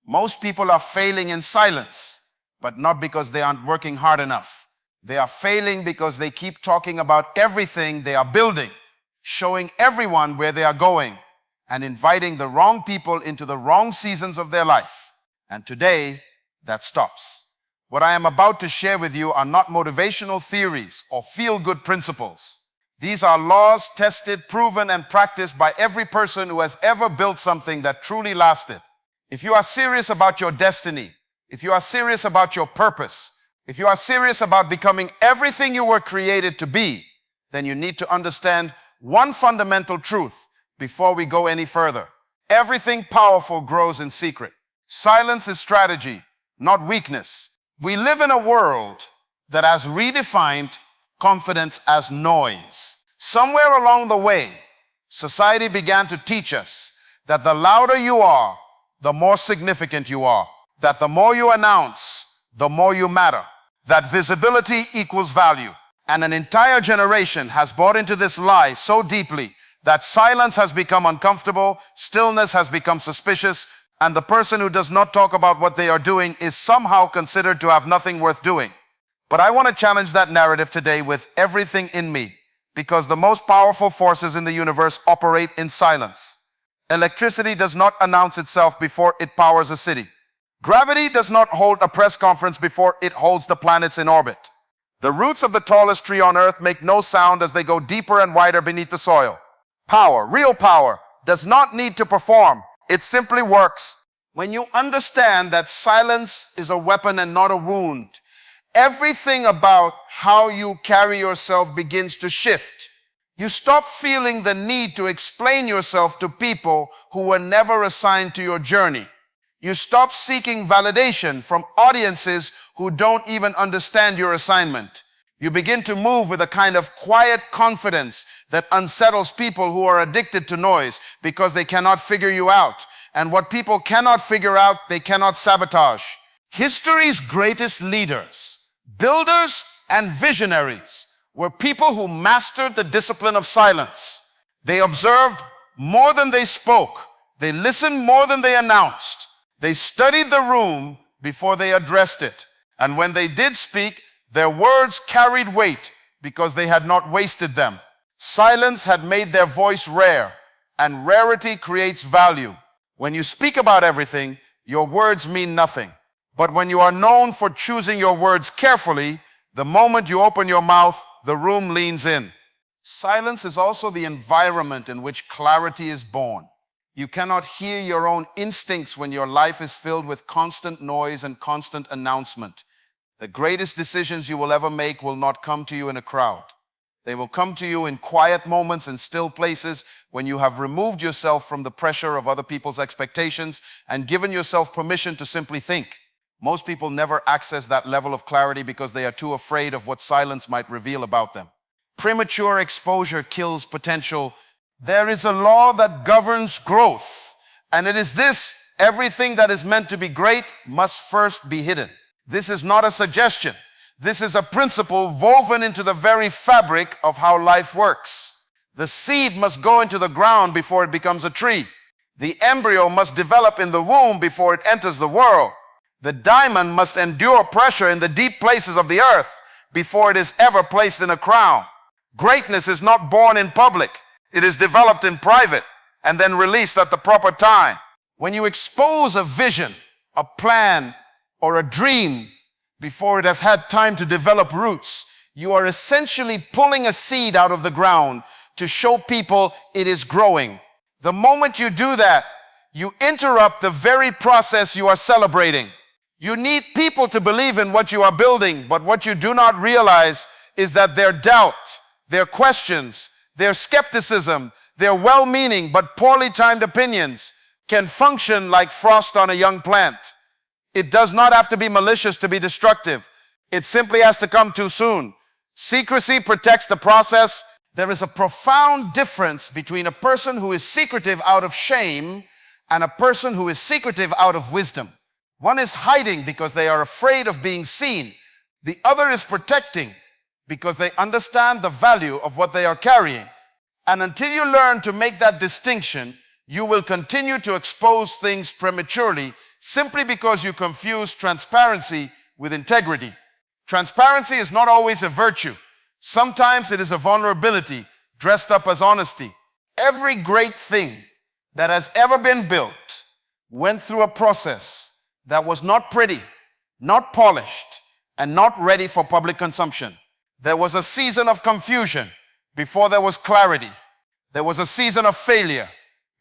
Most people are failing in silence, but not because they aren't working hard enough. They are failing because they keep talking about everything they are building, showing everyone where they are going, and inviting the wrong people into the wrong seasons of their life. And today, that stops. What I am about to share with you are not motivational theories or feel-good principles. These are laws tested, proven, and practiced by every person who has ever built something that truly lasted. If you are serious about your destiny, if you are serious about your purpose, if you are serious about becoming everything you were created to be, then you need to understand one fundamental truth before we go any further. Everything powerful grows in secret. Silence is strategy, not weakness. We live in a world that has redefined confidence as noise. Somewhere along the way, society began to teach us that the louder you are, the more significant you are. That the more you announce, the more you matter. That visibility equals value. And an entire generation has bought into this lie so deeply that silence has become uncomfortable, stillness has become suspicious, and the person who does not talk about what they are doing is somehow considered to have nothing worth doing. But I want to challenge that narrative today with everything in me, because the most powerful forces in the universe operate in silence. Electricity does not announce itself before it powers a city. Gravity does not hold a press conference before it holds the planets in orbit. The roots of the tallest tree on earth make no sound as they go deeper and wider beneath the soil. Power, real power, does not need to perform. It simply works. When you understand that silence is a weapon and not a wound, everything about how you carry yourself begins to shift. You stop feeling the need to explain yourself to people who were never assigned to your journey. You stop seeking validation from audiences who don't even understand your assignment. You begin to move with a kind of quiet confidence that unsettles people who are addicted to noise because they cannot figure you out. And what people cannot figure out, they cannot sabotage. History's greatest leaders, builders, and visionaries were people who mastered the discipline of silence. They observed more than they spoke. They listened more than they announced. They studied the room before they addressed it. And when they did speak, their words carried weight because they had not wasted them. Silence had made their voice rare, and rarity creates value. When you speak about everything, your words mean nothing. But when you are known for choosing your words carefully, the moment you open your mouth, the room leans in. Silence is also the environment in which clarity is born. You cannot hear your own instincts when your life is filled with constant noise and constant announcement. The greatest decisions you will ever make will not come to you in a crowd. They will come to you in quiet moments and still places when you have removed yourself from the pressure of other people's expectations and given yourself permission to simply think. Most people never access that level of clarity because they are too afraid of what silence might reveal about them. Premature exposure kills potential. There is a law that governs growth, and it is this: everything that is meant to be great must first be hidden. This is not a suggestion. This is a principle woven into the very fabric of how life works. The seed must go into the ground before it becomes a tree. The embryo must develop in the womb before it enters the world. The diamond must endure pressure in the deep places of the earth before it is ever placed in a crown. Greatness is not born in public. It is developed in private and then released at the proper time. When you expose a vision, a plan, or a dream before it has had time to develop roots, you are essentially pulling a seed out of the ground to show people it is growing. The moment you do that, you interrupt the very process you are celebrating. You need people to believe in what you are building, but what you do not realize is that their doubt, their questions, their skepticism, their well-meaning but poorly timed opinions can function like frost on a young plant. It does not have to be malicious to be destructive. It simply has to come too soon. Secrecy protects the process. There is a profound difference between a person who is secretive out of shame and a person who is secretive out of wisdom. One is hiding because they are afraid of being seen. The other is protecting because they understand the value of what they are carrying. And until you learn to make that distinction, you will continue to expose things prematurely simply because you confuse transparency with integrity. Transparency is not always a virtue. Sometimes it is a vulnerability dressed up as honesty. Every great thing that has ever been built went through a process that was not pretty, not polished, and not ready for public consumption. There was a season of confusion before there was clarity. There was a season of failure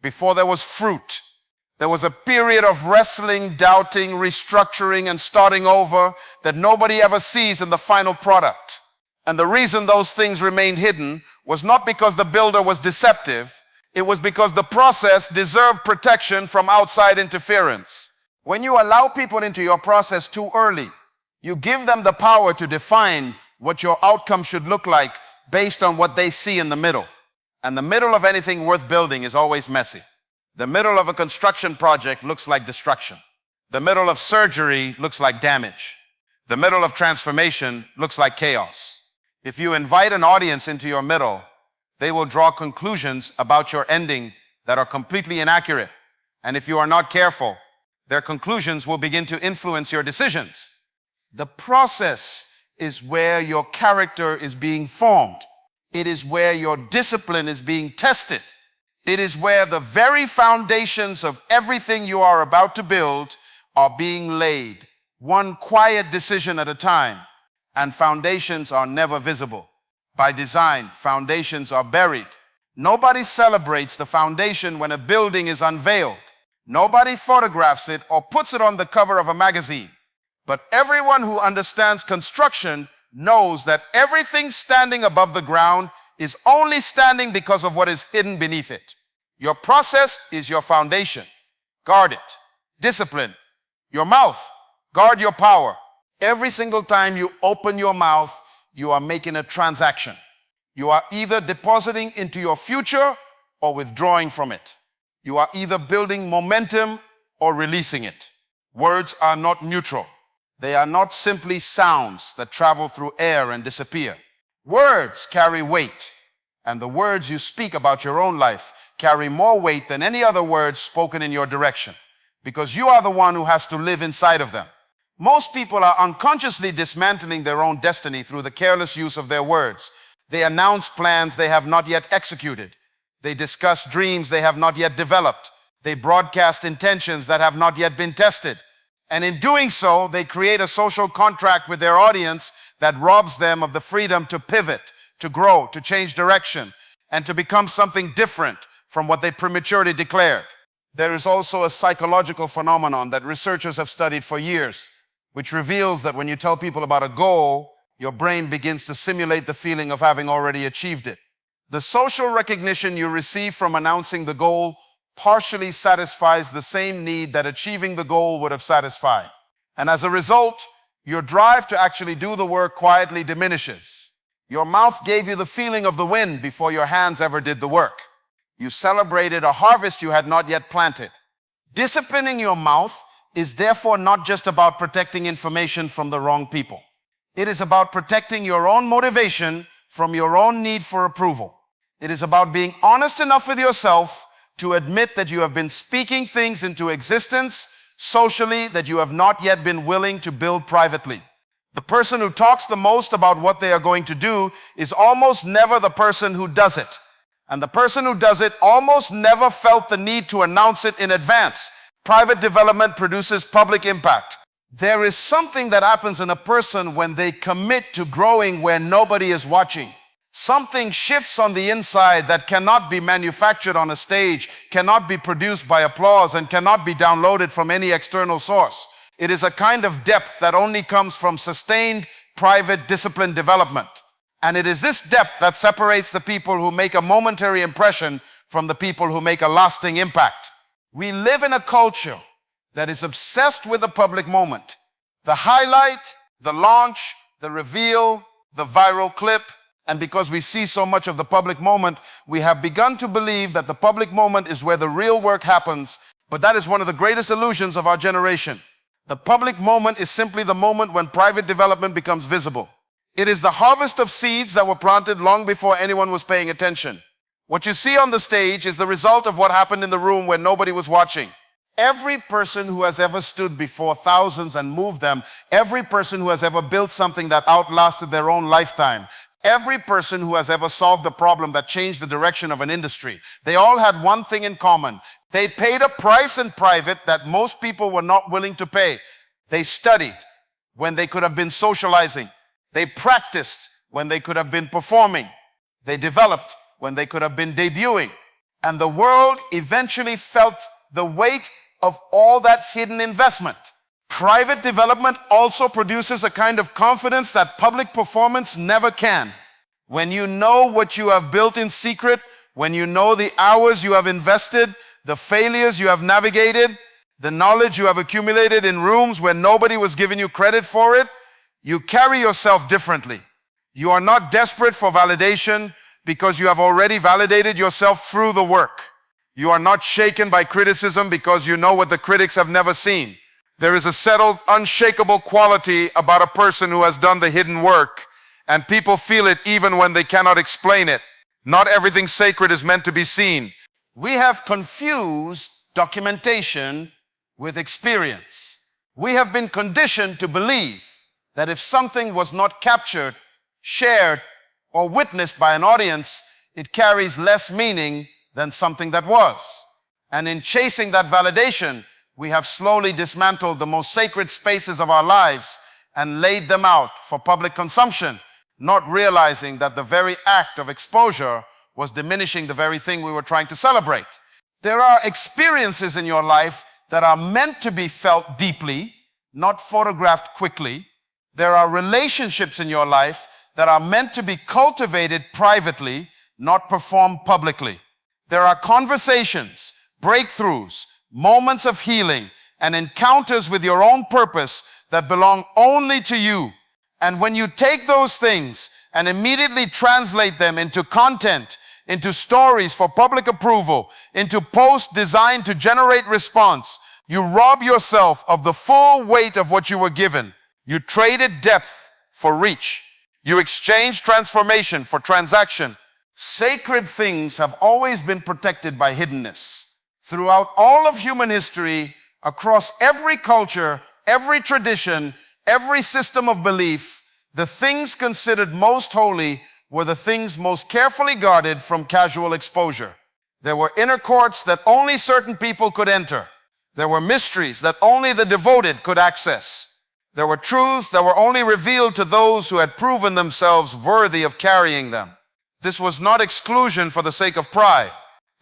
before there was fruit. There was a period of wrestling, doubting, restructuring, and starting over that nobody ever sees in the final product. And the reason those things remained hidden was not because the builder was deceptive. It was because the process deserved protection from outside interference. When you allow people into your process too early, you give them the power to define what your outcome should look like based on what they see in the middle. And the middle of anything worth building is always messy. The middle of a construction project looks like destruction. The middle of surgery looks like damage. The middle of transformation looks like chaos. If you invite an audience into your middle, they will draw conclusions about your ending that are completely inaccurate. And if you are not careful, their conclusions will begin to influence your decisions. The process is where your character is being formed. It is where your discipline is being tested. It is where the very foundations of everything you are about to build are being laid, one quiet decision at a time, and foundations are never visible. By design, foundations are buried. Nobody celebrates the foundation when a building is unveiled. Nobody photographs it or puts it on the cover of a magazine. But everyone who understands construction knows that everything standing above the ground is only standing because of what is hidden beneath it. Your process is your foundation. Guard it. Discipline. Your mouth. Guard your power. Every single time you open your mouth, you are making a transaction. You are either depositing into your future or withdrawing from it. You are either building momentum or releasing it. Words are not neutral. They are not simply sounds that travel through air and disappear. Words carry weight, and the words you speak about your own life carry more weight than any other words spoken in your direction, because you are the one who has to live inside of them. Most people are unconsciously dismantling their own destiny through the careless use of their words. They announce plans they have not yet executed. They discuss dreams they have not yet developed. They broadcast intentions that have not yet been tested. And in doing so, they create a social contract with their audience that robs them of the freedom to pivot, to grow, to change direction, and to become something different from what they prematurely declared. There is also a psychological phenomenon that researchers have studied for years, which reveals that when you tell people about a goal, your brain begins to simulate the feeling of having already achieved it. The social recognition you receive from announcing the goal partially satisfies the same need that achieving the goal would have satisfied. And as a result, your drive to actually do the work quietly diminishes. Your mouth gave you the feeling of the win before your hands ever did the work. You celebrated a harvest you had not yet planted. Disciplining your mouth is therefore not just about protecting information from the wrong people. It is about protecting your own motivation from your own need for approval. It is about being honest enough with yourself to admit that you have been speaking things into existence socially that you have not yet been willing to build privately. The person who talks the most about what they are going to do is almost never the person who does it. And the person who does it almost never felt the need to announce it in advance. Private development produces public impact. There is something that happens in a person when they commit to growing where nobody is watching. Something shifts on the inside that cannot be manufactured on a stage, cannot be produced by applause, and cannot be downloaded from any external source. It is a kind of depth that only comes from sustained, private, disciplined development. And it is this depth that separates the people who make a momentary impression from the people who make a lasting impact. We live in a culture that is obsessed with the public moment. The highlight, the launch, the reveal, the viral clip. And because we see so much of the public moment, we have begun to believe that the public moment is where the real work happens. But that is one of the greatest illusions of our generation. The public moment is simply the moment when private development becomes visible. It is the harvest of seeds that were planted long before anyone was paying attention. What you see on the stage is the result of what happened in the room when nobody was watching. Every person who has ever stood before thousands and moved them, every person who has ever built something that outlasted their own lifetime, every person who has ever solved a problem that changed the direction of an industry, they all had one thing in common. They paid a price in private that most people were not willing to pay. They studied when they could have been socializing. They practiced when they could have been performing. They developed when they could have been debuting. And the world eventually felt the weight of all that hidden investment. Private development also produces a kind of confidence that public performance never can. When you know what you have built in secret, when you know the hours you have invested, the failures you have navigated, the knowledge you have accumulated in rooms where nobody was giving you credit for it, you carry yourself differently. You are not desperate for validation because you have already validated yourself through the work. You are not shaken by criticism because you know what the critics have never seen. There is a settled, unshakable quality about a person who has done the hidden work, and people feel it even when they cannot explain it. Not everything sacred is meant to be seen. We have confused documentation with experience. We have been conditioned to believe that if something was not captured, shared, or witnessed by an audience, it carries less meaning than something that was. And in chasing that validation, we have slowly dismantled the most sacred spaces of our lives and laid them out for public consumption, not realizing that the very act of exposure was diminishing the very thing we were trying to celebrate. There are experiences in your life that are meant to be felt deeply, not photographed quickly. There are relationships in your life that are meant to be cultivated privately, not performed publicly. There are conversations, breakthroughs, moments of healing, and encounters with your own purpose that belong only to you. And when you take those things and immediately translate them into content, into stories for public approval, into posts designed to generate response, you rob yourself of the full weight of what you were given. You traded depth for reach. You exchanged transformation for transaction. Sacred things have always been protected by hiddenness. Throughout all of human history, across every culture, every tradition, every system of belief, the things considered most holy were the things most carefully guarded from casual exposure. There were inner courts that only certain people could enter. There were mysteries that only the devoted could access. There were truths that were only revealed to those who had proven themselves worthy of carrying them. This was not exclusion for the sake of pride.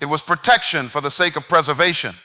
It was protection for the sake of preservation.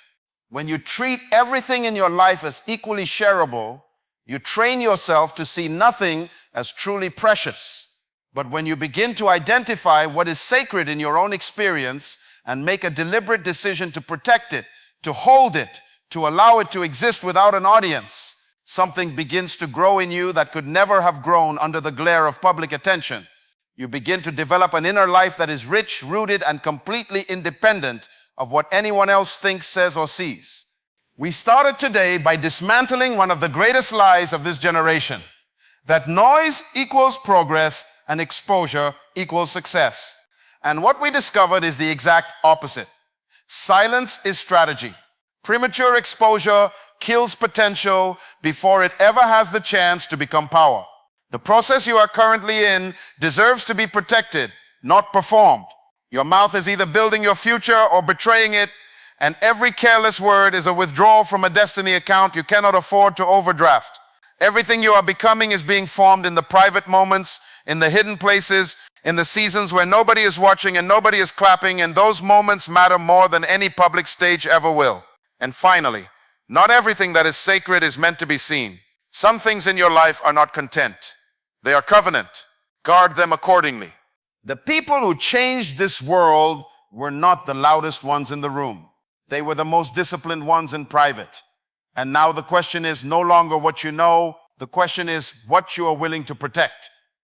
When you treat everything in your life as equally shareable, you train yourself to see nothing as truly precious. But when you begin to identify what is sacred in your own experience and make a deliberate decision to protect it, to hold it, to allow it to exist without an audience, something begins to grow in you that could never have grown under the glare of public attention. You begin to develop an inner life that is rich, rooted, and completely independent of what anyone else thinks, says, or sees. We started today by dismantling one of the greatest lies of this generation, that noise equals progress and exposure equals success. And what we discovered is the exact opposite. Silence is strategy. Premature exposure kills potential before it ever has the chance to become power. The process you are currently in deserves to be protected, not performed. Your mouth is either building your future or betraying it, and every careless word is a withdrawal from a destiny account you cannot afford to overdraft. Everything you are becoming is being formed in the private moments, in the hidden places, in the seasons where nobody is watching and nobody is clapping, and those moments matter more than any public stage ever will. And finally, not everything that is sacred is meant to be seen. Some things in your life are not content. They are covenant. Guard them accordingly. The people who changed this world were not the loudest ones in the room. They were the most disciplined ones in private. And now the question is no longer what you know. The question is what you are willing to protect.